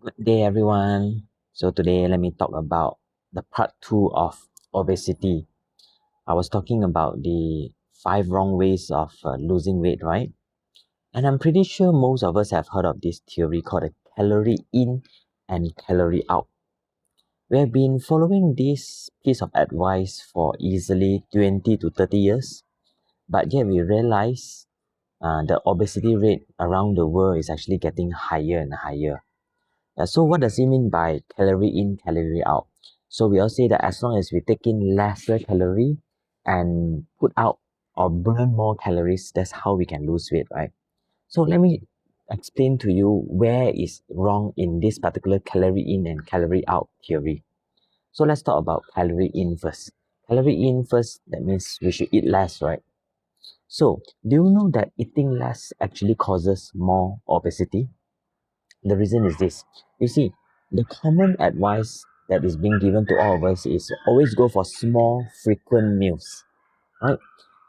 Good day, everyone. So today, let me talk about the part two of obesity. I was talking about the five wrong ways of losing weight, right? And I'm pretty sure most of us have heard of this theory called a calorie in and calorie out. We have been following this piece of advice for easily 20 to 30 years, but yet we realize the obesity rate around the world is actually getting higher and higher. So what does it mean by calorie in, calorie out? So we all say that as long as we take in lesser calorie and put out or burn more calories, that's how we can lose weight, right? So let me explain to you where is wrong in this particular calorie in and calorie out theory. So let's talk about calorie in first. Calorie in first, that means we should eat less, right? So do you know that eating less actually causes more obesity? The reason is this. You see, the common advice that is being given to all of us is always go for small, frequent meals, right?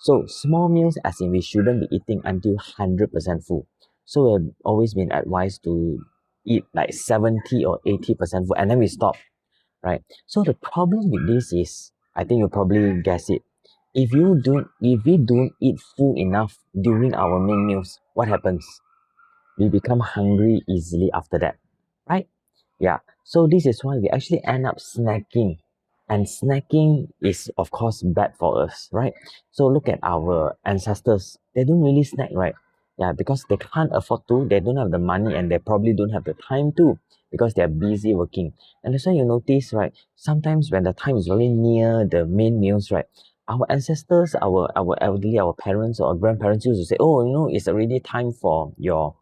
So small meals as in we shouldn't be eating until 100% full. So we've always been advised to eat like 70 or 80% full and then we stop, right? So the problem with this is, I think you probably guess it. If we don't eat full enough during our main meals, what happens? We become hungry easily after that, right? Yeah. So this is why we actually end up snacking. And snacking is, of course, bad for us, right? So look at our ancestors. They don't really snack, right? Yeah, because they can't afford to, they don't have the money, and they probably don't have the time to because they're busy working. And that's why you notice, right? Sometimes when the time is very near the main meals, right? Our ancestors, our elderly, our parents or grandparents used to say, oh, it's already time for your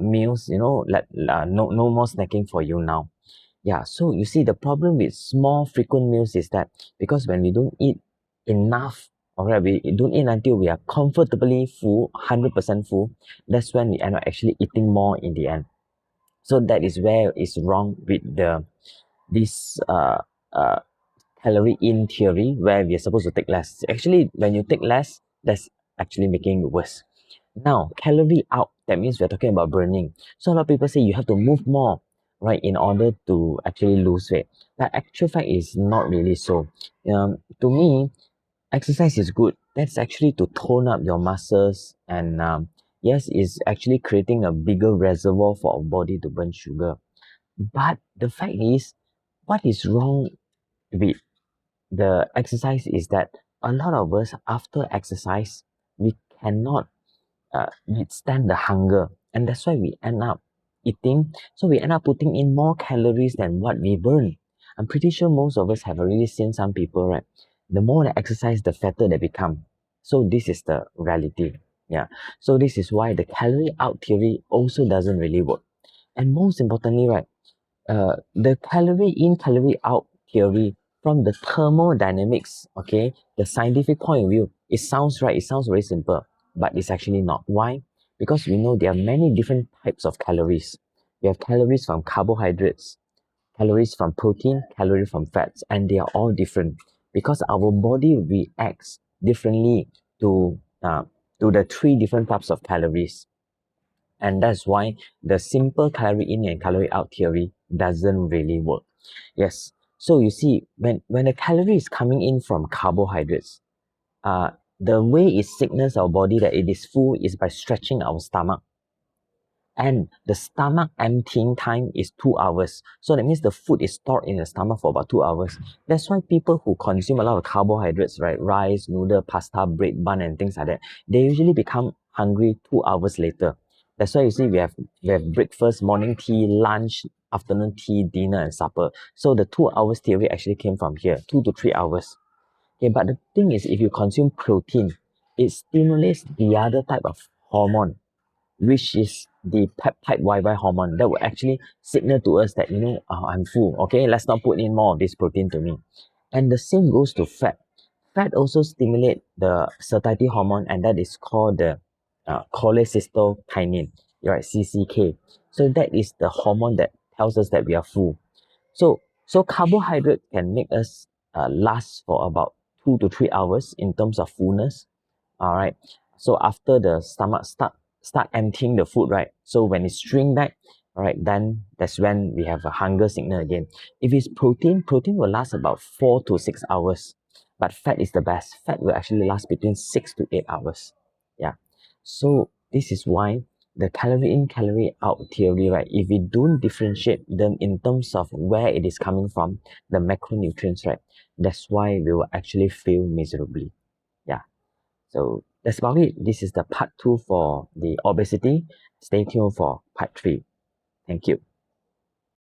meals, no more snacking for you now. Yeah, so you see the problem with small frequent meals is that because when we don't eat enough, alright, we don't eat until we are comfortably full, 100% full, that's when we end up actually eating more in the end. So that is where it's wrong with this uh calorie in theory where we are supposed to take less. Actually, when you take less, that's actually making it worse. Now, calorie out, that means we're talking about burning. So a lot of people say you have to move more, right, in order to actually lose weight. But actual fact is not really so. To me, exercise is good. That's actually to tone up your muscles and yes, it's actually creating a bigger reservoir for our body to burn sugar. But the fact is, what is wrong with the exercise is that a lot of us after exercise we cannot withstand the hunger, and that's why we end up eating, so we end up putting in more calories than what we burn. I'm pretty sure most of us have already seen some people, right? The more they exercise, the fatter they become. So this is the reality. Yeah, so this is why the calorie out theory also doesn't really work. And most importantly, right, the calorie in, calorie out theory from the thermodynamics, okay, the scientific point of view, it sounds right, it sounds very simple, but it's actually not. Why? Because we know there are many different types of calories. We have calories from carbohydrates, calories from protein, calories from fats, and they are all different because our body reacts differently to the three different types of calories. And that's why the simple calorie in and calorie out theory doesn't really work. Yes. So you see, when the calorie is coming in from carbohydrates, uh, the way it signals our body that it is full is by stretching our stomach. And the stomach emptying time is 2 hours. So that means the food is stored in the stomach for about 2 hours. That's why people who consume a lot of carbohydrates, right, rice, noodle, pasta, bread, bun, and things like that, they usually become hungry 2 hours later. That's why you see we have breakfast, morning tea, lunch, afternoon tea, dinner, and supper. So the 2 hours theory actually came from here, 2 to 3 hours. Okay, but the thing is, if you consume protein, it stimulates the other type of hormone, which is the peptide YY hormone that will actually signal to us that, I'm full. Okay, let's not put in more of this protein to me. And the same goes to fat. Fat also stimulate the satiety hormone, and that is called the cholecystokinin, right? CCK. So that is the hormone that tells us that we are full. So carbohydrate can make us last for about 2 to 3 hours in terms of fullness. All right. So after the stomach start emptying the food, right? So when it shrink back, All right, then that's when we have a hunger signal again. If it's protein, protein will last about 4 to 6 hours, but fat is the best. Fat will actually last between 6 to 8 hours. Yeah, so this is why the calorie in, calorie out theory, right? If we don't differentiate them in terms of where it is coming from, the macronutrients, right? That's why we will actually fail miserably. Yeah. So that's about it. This is the part 2 for the obesity. Stay tuned for part 3. Thank you.